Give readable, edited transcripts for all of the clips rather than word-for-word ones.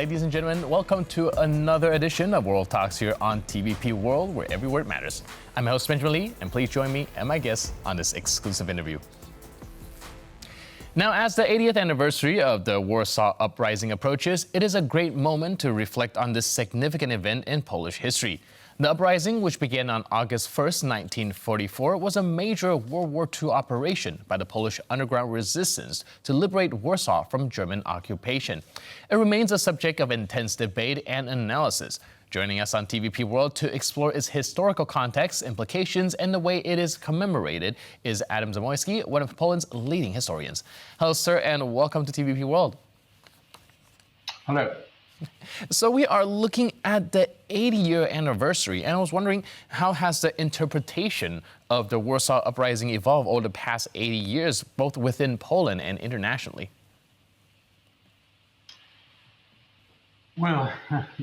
ladies and gentlemen, welcome to another edition of World Talks here on TVP World, where every word matters. I'm your host, Benjamin Lee, and please join me and my guests on this exclusive interview. Now, as the 80th anniversary of the Warsaw Uprising approaches, it is a great moment to reflect on this significant event in Polish history. The uprising, which began on August 1st, 1944, was a major World War II operation by the Polish underground resistance to liberate Warsaw from German occupation. It remains a subject of intense debate and analysis. Joining us on TVP World to explore its historical context, implications, and the way it is commemorated is Adam Zamoyski, one of Poland's leading historians. Hello, sir, and welcome to TVP World. Hello. So we are looking at the 80-year anniversary, and I was wondering, how has the interpretation of the Warsaw Uprising evolved over the past 80 years, both within Poland and internationally? Well,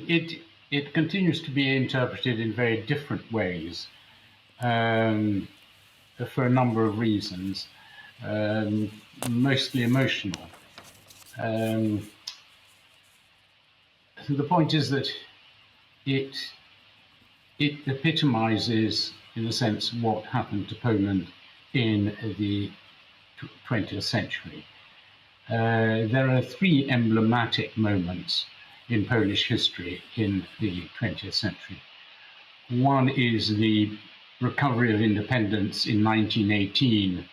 it continues to be interpreted in very different ways for a number of reasons, mostly emotional. The point is that it epitomizes, in a sense, what happened to Poland in the 20th century. There are three emblematic moments in Polish history in the 20th century. One is the recovery of independence in 1918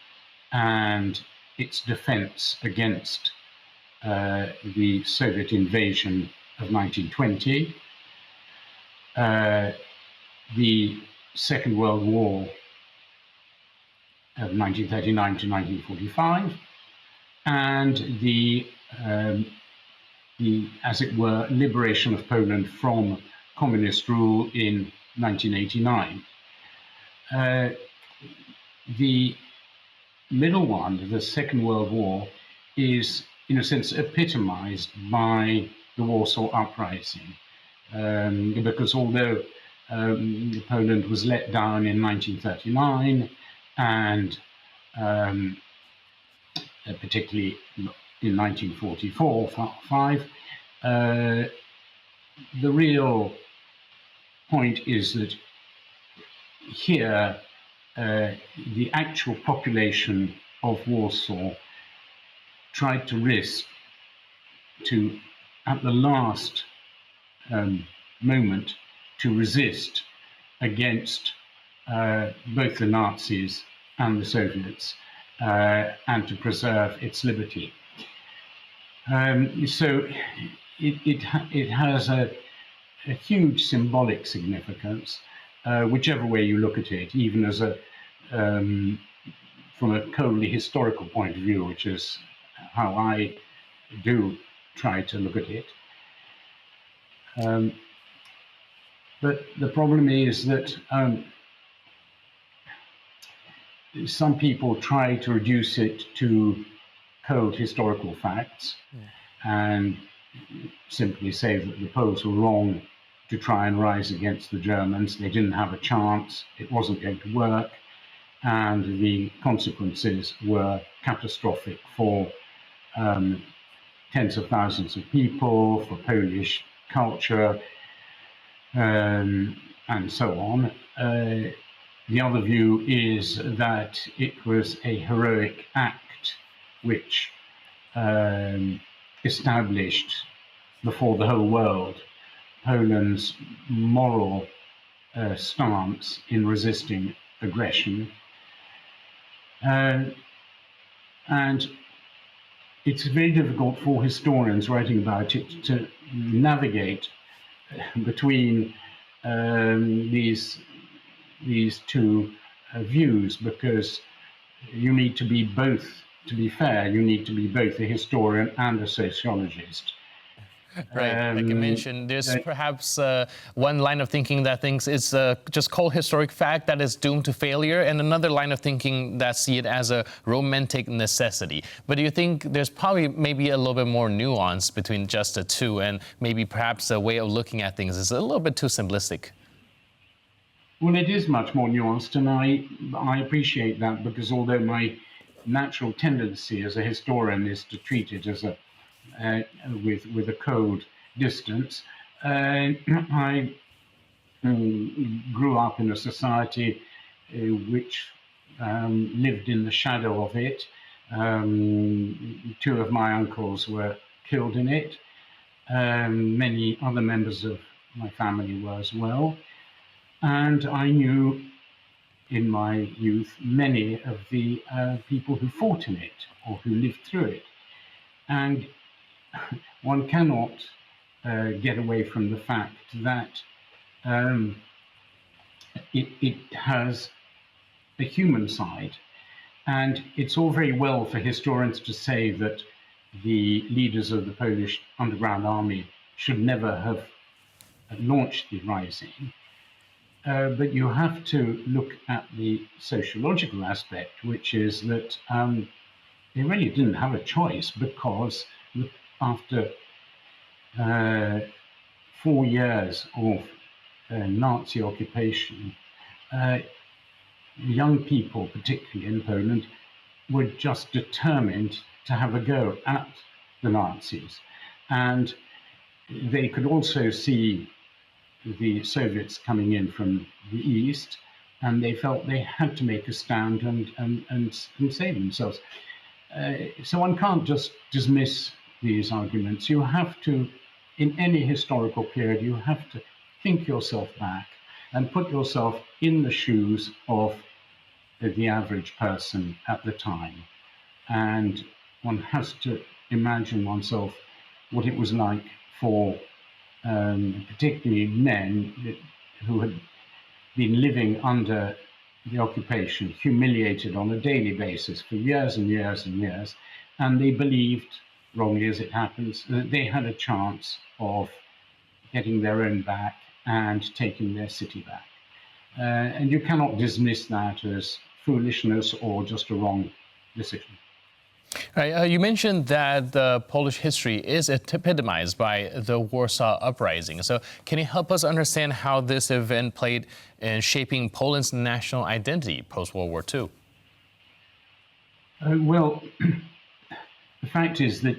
and its defense against the Soviet invasion of 1920, the Second World War of 1939 to 1945, and the, as it were, liberation of Poland from communist rule in 1989. The middle one, the Second World War, is in a sense epitomized by the Warsaw Uprising, because although Poland was let down in 1939 and particularly in 1944-5, the real point is that here the actual population of Warsaw tried to risk to, at the last moment, to resist against both the Nazis and the Soviets and to preserve its liberty. So it has a huge symbolic significance, whichever way you look at it, even as from a coldly historical point of view, which is how I do try to look at it. But the problem is that some people try to reduce it to cold historical facts and simply say that the Poles were wrong to try and rise against the Germans. They didn't have a chance, it wasn't going to work, and the consequences were catastrophic for tens of thousands of people, for Polish culture, and so on. The other view is that it was a heroic act which established before the whole world Poland's moral stance in resisting aggression. And it's very difficult for historians writing about it to navigate between these two views, because you need to be both, to be fair, you need to be both a historian and a sociologist. Right, like you mentioned, there's perhaps one line of thinking that thinks it's just cold historic fact that is doomed to failure, and another line of thinking that see it as a romantic necessity. But do you think there's probably maybe a little bit more nuance between just the two, and maybe perhaps the way of looking at things is a little bit too simplistic? Well, it is much more nuanced, and I appreciate that, because although my natural tendency as a historian is to treat it as a with a cold distance. I grew up in a society which lived in the shadow of it. Two of my uncles were killed in it. Many other members of my family were as well. And I knew in my youth many of the people who fought in it or who lived through it. And one cannot get away from the fact that it has a human side. And it's all very well for historians to say that the leaders of the Polish underground army should never have launched the rising. But you have to look at the sociological aspect, which is that they really didn't have a choice, because after 4 years of Nazi occupation, young people, particularly in Poland, were just determined to have a go at the Nazis. And they could also see the Soviets coming in from the east, and they felt they had to make a stand and save themselves. So one can't just dismiss these arguments. You have to, in any historical period, you have to think yourself back and put yourself in the shoes of the average person at the time. And one has to imagine oneself what it was like for particularly men who had been living under the occupation, humiliated on a daily basis for years and years and years, and they believed, wrongly as it happens, that they had a chance of getting their own back and taking their city back. And you cannot dismiss that as foolishness or just a wrong decision. You mentioned that the Polish history is epitomized by the Warsaw Uprising. So can you help us understand how this event played in shaping Poland's national identity post-World War II? Well, the fact is that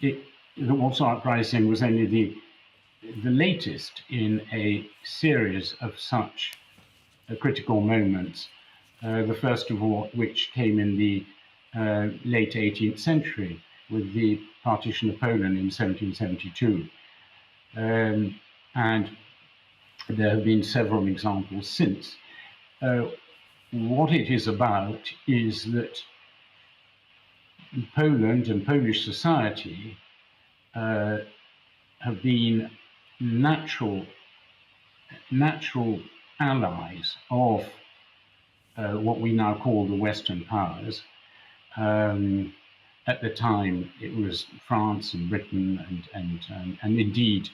the Warsaw Uprising was only the latest in a series of such critical moments, the first of all which came in the late 18th century with the partition of Poland in 1772. And there have been several examples since. What it is about is that Poland and Polish society have been natural allies of what we now call the Western powers. At the time, it was France and Britain and indeed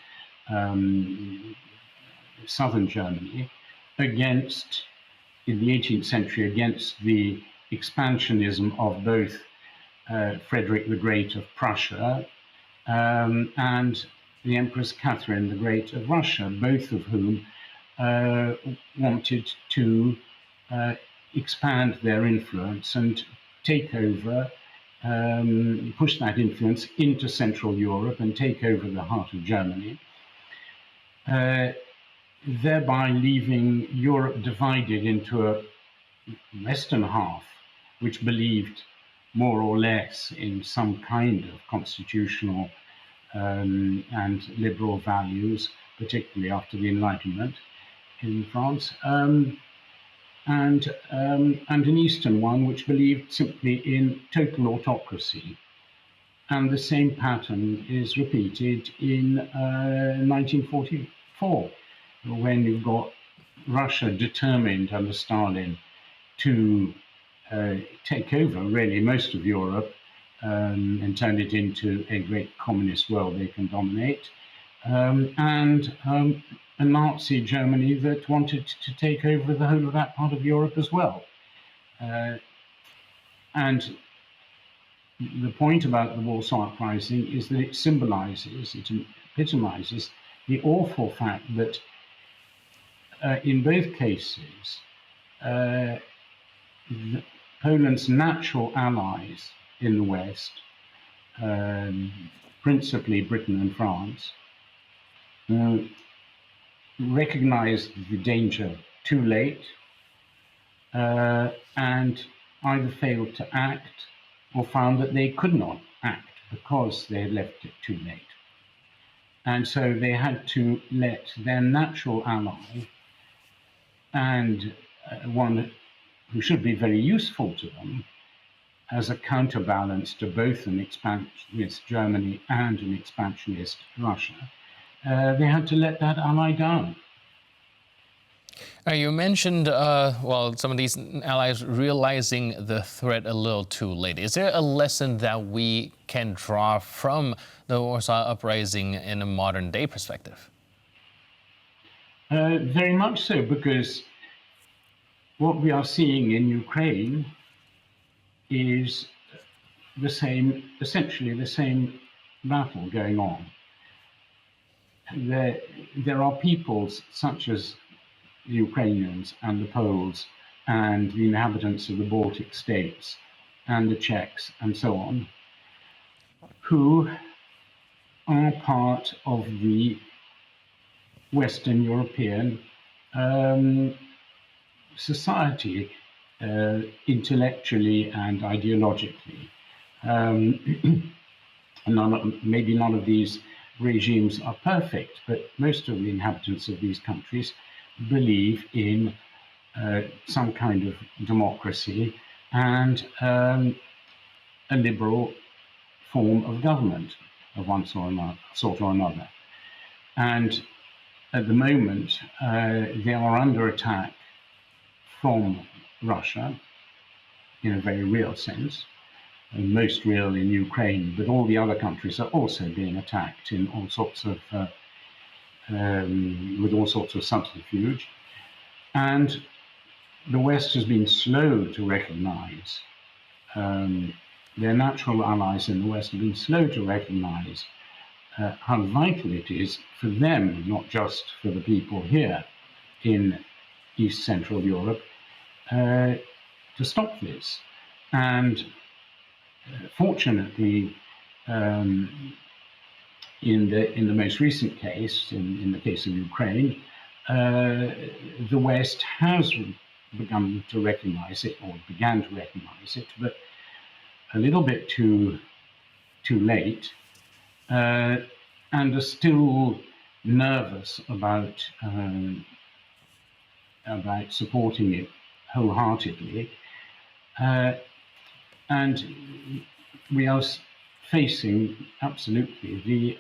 southern Germany against, in the 18th century, against the expansionism of both Frederick the Great of Prussia and the Empress Catherine the Great of Russia, both of whom wanted to expand their influence and take over, push that influence into Central Europe and take over the heart of Germany, thereby leaving Europe divided into a Western half, which believed more or less in some kind of constitutional and liberal values, particularly after the Enlightenment in France, and an Eastern one which believed simply in total autocracy. And the same pattern is repeated in 1944, when you've got Russia determined under Stalin to take over really most of Europe and turn it into a great communist world they can dominate, and a Nazi Germany that wanted to take over the whole of that part of Europe as well. And the point about the Warsaw Uprising is that it symbolizes, it epitomizes the awful fact that in both cases, Poland's natural allies in the West, principally Britain and France, recognized the danger too late, and either failed to act or found that they could not act because they had left it too late. And so they had to let their natural ally and one who should be very useful to them as a counterbalance to both an expansionist Germany and an expansionist Russia, they had to let that ally down. You mentioned, well, some of these allies realizing the threat a little too late. Is there a lesson that we can draw from the Warsaw Uprising in a modern day perspective? Very much so, because what we are seeing in Ukraine is the same, essentially the same battle going on. There are peoples such as the Ukrainians and the Poles and the inhabitants of the Baltic states and the Czechs and so on, who are part of the Western European society, intellectually and ideologically. Maybe none of these regimes are perfect, but most of the inhabitants of these countries believe in some kind of democracy and a liberal form of government of one sort or another. And at the moment, they are under attack from Russia in a very real sense, and most real in Ukraine, but all the other countries are also being attacked in all sorts of with all sorts of subterfuge. And the West has been slow to recognize, their natural allies in the West have been slow to recognize how vital it is for them, not just for the people here in East Central Europe, to stop this. And fortunately, in the most recent case, in the case of Ukraine, the West has begun to recognize it, or began to recognize it, but a little bit too late, and are still nervous about supporting it wholeheartedly. And we are facing absolutely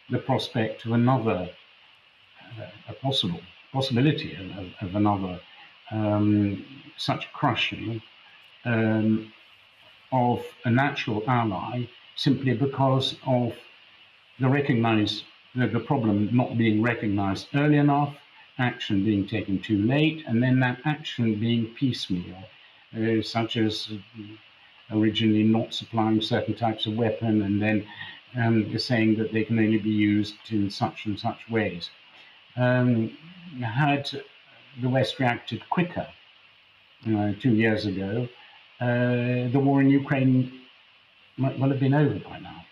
the prospect of another, a possibility of another such crushing of a natural ally, simply because of the problem not being recognized early enough, action being taken too late, and then that action being piecemeal, such as originally not supplying certain types of weapon and then saying that they can only be used in such and such ways. Had the West reacted quicker 2 years ago, the war in Ukraine might well have been over by now.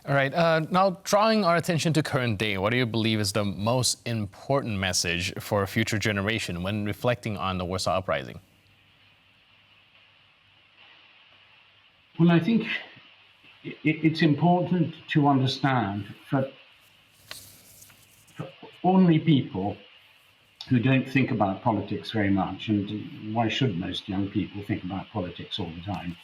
All right. Now, drawing our attention to current day, what do you believe is the most important message for a future generation when reflecting on the Warsaw Uprising? Well, I think it's important to understand for ordinary people who don't think about politics very much, and why should most young people think about politics all the time?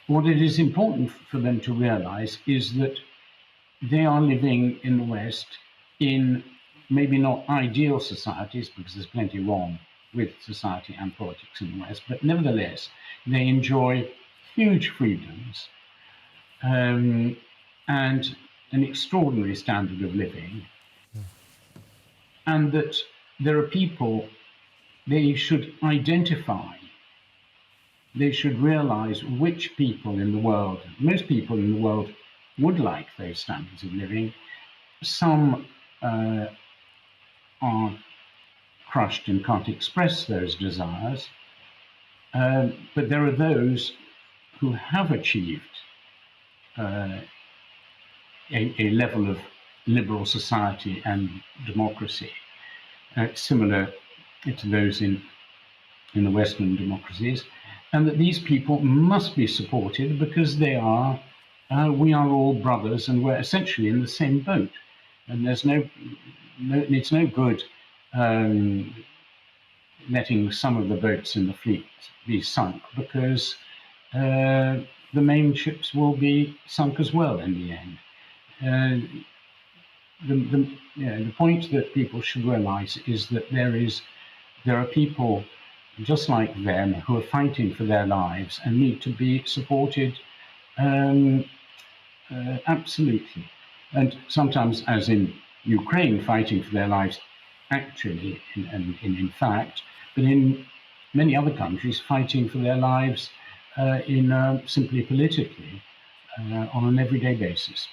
What it is important for them to realize is that they are living in the West in maybe not ideal societies, because there's plenty wrong with society and politics in the West, but nevertheless, they enjoy huge freedoms and an extraordinary standard of living, and that there are people they should identify. They should realize which people in the world, most people in the world, would like those standards of living. Some are crushed and can't express those desires, but there are those who have achieved a level of liberal society and democracy similar to those in the Western democracies, and that these people must be supported because we are all brothers and we're essentially in the same boat. And it's no good letting some of the boats in the fleet be sunk because the main ships will be sunk as well in the end. The point that people should realize is that there are people just like them who are fighting for their lives and need to be supported absolutely. And sometimes, as in Ukraine, fighting for their lives actually, in fact, but in many other countries, fighting for their lives simply politically on an everyday basis.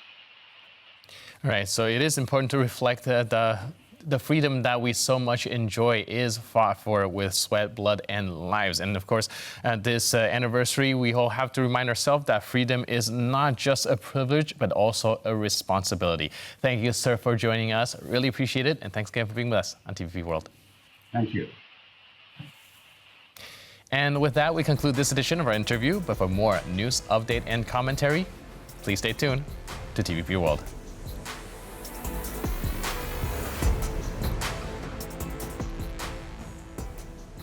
Right, so it is important to reflect that the freedom that we so much enjoy is fought for with sweat, blood, and lives. And of course, at this anniversary, we all have to remind ourselves that freedom is not just a privilege, but also a responsibility. Thank you, sir, for joining us. Really appreciate it. And thanks again for being with us on TVP World. Thank you. And with that, we conclude this edition of our interview. But for more news, update, and commentary, please stay tuned to TVP World.